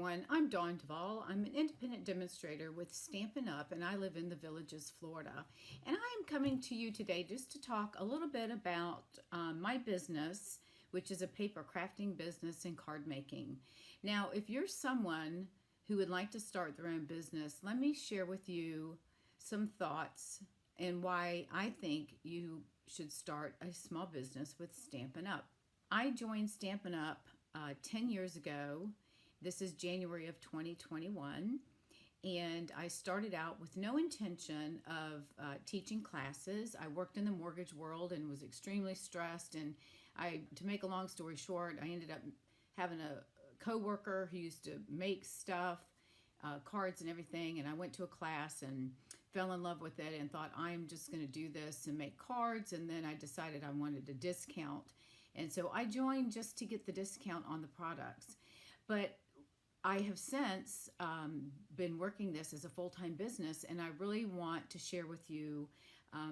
everyone. I'm Dawn Duvall. I'm an independent demonstrator with Stampin' Up, and I live in the Villages, Florida. And I am coming to you today just to talk a little bit about my business, which is a paper crafting business and card making. Now, if you're someone who would like to start their own business, let me share with you some thoughts and why I think you should start a small business with Stampin' Up. I joined Stampin' Up 10 years ago. This is January of 2021, and I started out with no intention of teaching classes. I worked in the mortgage world and was extremely stressed, and to make a long story short, I ended up having a coworker who used to make stuff, cards and everything, and I went to a class and fell in love with it and thought, I'm just going to do this and make cards, and then I decided I wanted a discount. And so I joined just to get the discount on the products. But I have since been working this as a full-time business, and I really want to share with you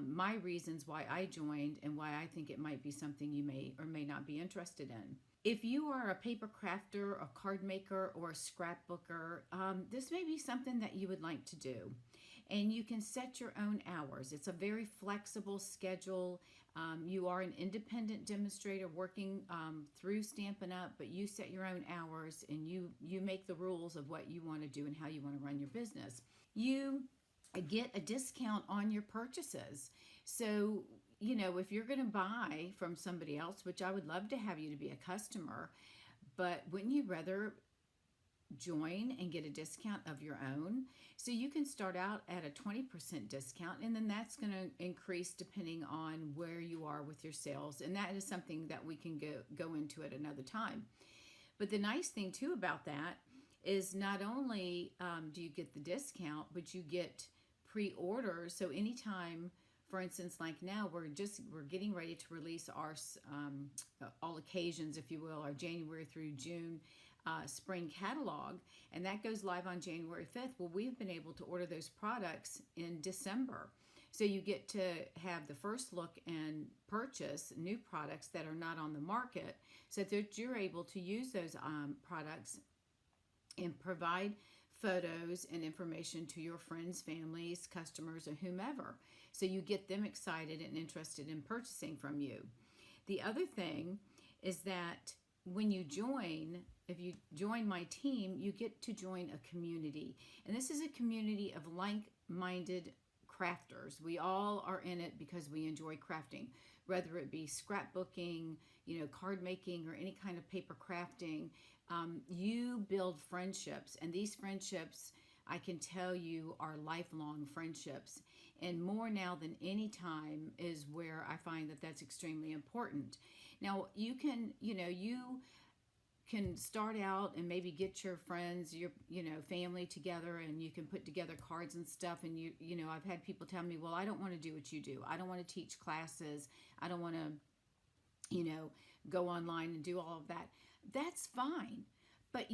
my reasons why I joined and why I think it might be something you may or may not be interested in. If you are a paper crafter, a card maker, or a scrapbooker, this may be something that you would like to do. And you can set your own hours. It's a very flexible schedule. You are an independent demonstrator working through Stampin' Up, but you set your own hours and you make the rules of what you want to do and how you want to run your business. You get a discount on your purchases. So, you know, if you're going to buy from somebody else, which I would love to have you to be a customer, but wouldn't you rather join and get a discount of your own? So you can start out at a 20% discount, and then that's going to increase depending on where you are with your sales. And that is something that we can go into at another time. But the nice thing too about that is not only do you get the discount, but you get pre-orders. So anytime, for instance, like now we're getting ready to release our all occasions, if you will, our January through June spring catalog, and that goes live on January 5th. Well, we've been able to order those products in December. So you get to have the first look and purchase new products that are not on the market, so that you're able to use those products and provide photos and information to your friends, families, customers, or whomever. So you get them excited and interested in purchasing from you. The other thing is that when you join, if you join my team, you get to join a community. And this is a community of like-minded crafters. We all are in it because we enjoy crafting, whether it be scrapbooking, you know, card making, or any kind of paper crafting. You build friendships, and these friendships, I can tell you, are lifelong friendships. And more now than any time is where I find that that's extremely important. Now, you can, you can start out and maybe get your friends, your family together, and you can put together cards and stuff. And I've had people tell me, well, I don't want to do what you do. I don't want to teach classes. I don't want to go online and do all of that. That's fine. But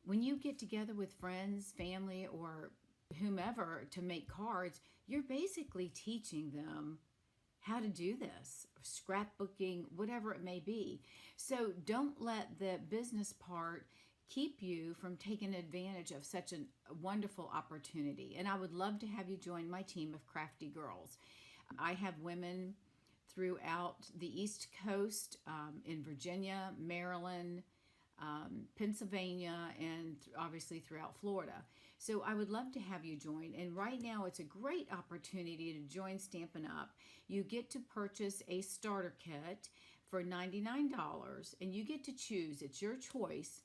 when you get together with friends, family, or whomever to make cards, you're basically teaching them how to do this, scrapbooking, whatever it may be. So don't let the business part keep you from taking advantage of such a wonderful opportunity. And I would love to have you join my team of Crafty Girls. I have women throughout the East Coast, in Virginia, Maryland, Pennsylvania, and obviously throughout Florida. So I would love to have you join. And right now it's a great opportunity to join Stampin' Up. You get to purchase a starter kit for $99, and you get to choose, it's your choice,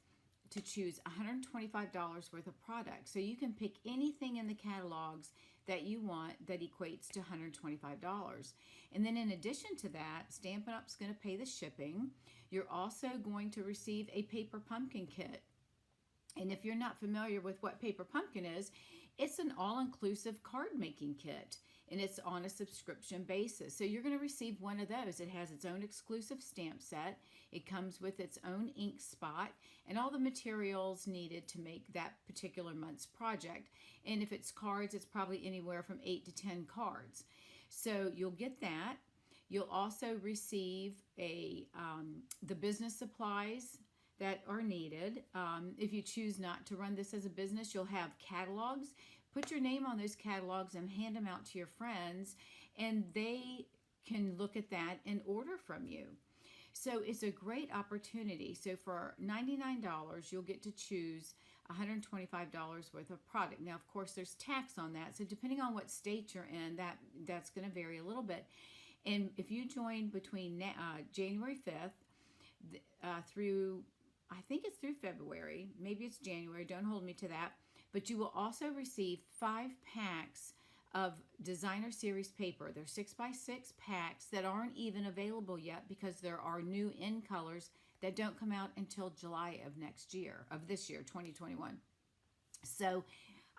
to choose $125 worth of products. So you can pick anything in the catalogs that you want that equates to $125. And then in addition to that, Stampin' Up's going to pay the shipping. You're also going to receive a paper pumpkin kit. And if you're not familiar with what paper pumpkin is, it's an all-inclusive card making kit, and it's on a subscription basis. So you're going to receive one of those. It has its own exclusive stamp set. It comes with its own ink spot and all the materials needed to make that particular month's project. And if it's cards, it's probably anywhere from 8 to 10 cards. So you'll get that. You'll also receive the business supplies that are needed. If you choose not to run this as a business, you'll have catalogs. Put your name on those catalogs and hand them out to your friends, and they can look at that and order from you. So it's a great opportunity. So for $99, you'll get to choose $125 worth of product. Now, of course, there's tax on that. So depending on what state you're in, that's going to vary a little bit. And if you join between January 5th through, I think it's through February, maybe it's January, don't hold me to that, but you will also receive 5 packs of designer series paper. They're 6x6 packs that aren't even available yet because there are new in colors that don't come out until July of this year, 2021. So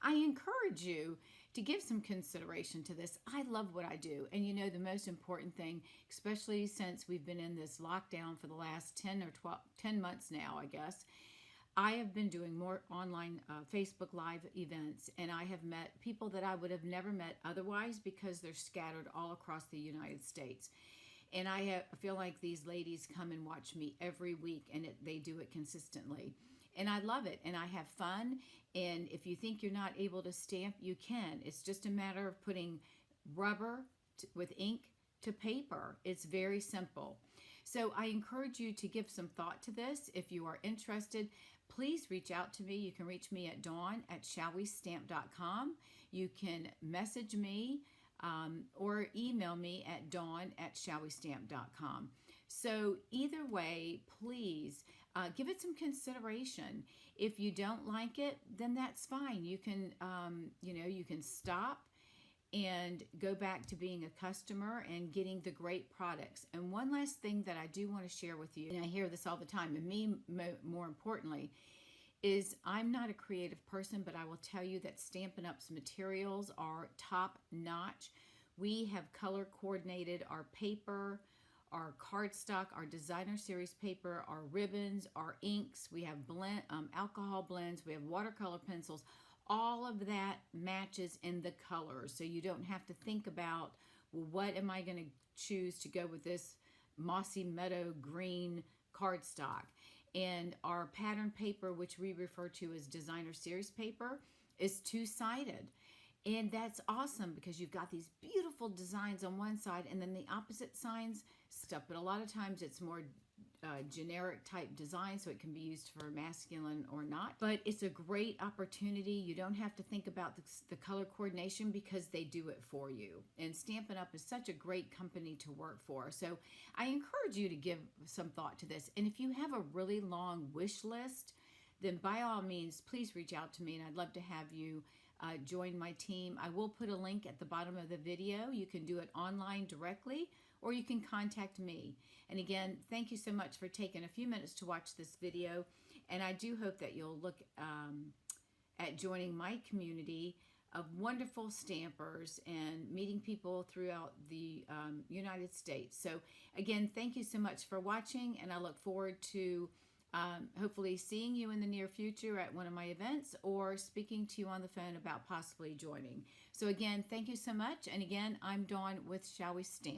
I encourage you to give some consideration to this. I love what I do. And you know, the most important thing, especially since we've been in this lockdown for the last 10 months now, I guess, I have been doing more online Facebook Live events, and I have met people that I would have never met otherwise because they're scattered all across the United States. And I feel like these ladies come and watch me every week, and they do it consistently. And I love it, and I have fun. And if you think you're not able to stamp, you can. It's just a matter of putting rubber with ink to paper. It's very simple. So I encourage you to give some thought to this. If you are interested, please reach out to me. You can reach me at dawn@shallwestamp.com. You can message me or email me at dawn@shallwestamp.com. So either way, please give it some consideration. If you don't like it, then that's fine. You can, you can stop and go back to being a customer and getting the great products. And one last thing that I do want to share with you, and I hear this all the time, and me more importantly, is I'm not a creative person, but I will tell you that Stampin' Up's materials are top notch. We have color coordinated our paper, our cardstock, our designer series paper, our ribbons, our inks. We have alcohol blends. We have watercolor pencils. All of that matches in the colors. So you don't have to think about, well, what am I going to choose to go with this mossy meadow green cardstock? And our pattern paper, which we refer to as designer series paper, is two-sided. And that's awesome because you've got these beautiful designs on one side and then the opposite sides stuff. But a lot of times it's more generic type design, so it can be used for masculine or not. But it's a great opportunity. You don't have to think about the color coordination because they do it for you. And Stampin' Up is such a great company to work for. So I encourage you to give some thought to this. And if you have a really long wish list, then by all means, please reach out to me, and I'd love to have you join my team. I will put a link at the bottom of the video. You can do it online directly, or you can contact me. And again, thank you so much for taking a few minutes to watch this video. And I do hope that you'll look at joining my community of wonderful stampers and meeting people throughout the United States. So again, thank you so much for watching, and I look forward to hopefully seeing you in the near future at one of my events or speaking to you on the phone about possibly joining. So again, thank you so much. And again, I'm Dawn with Shall We Stamp.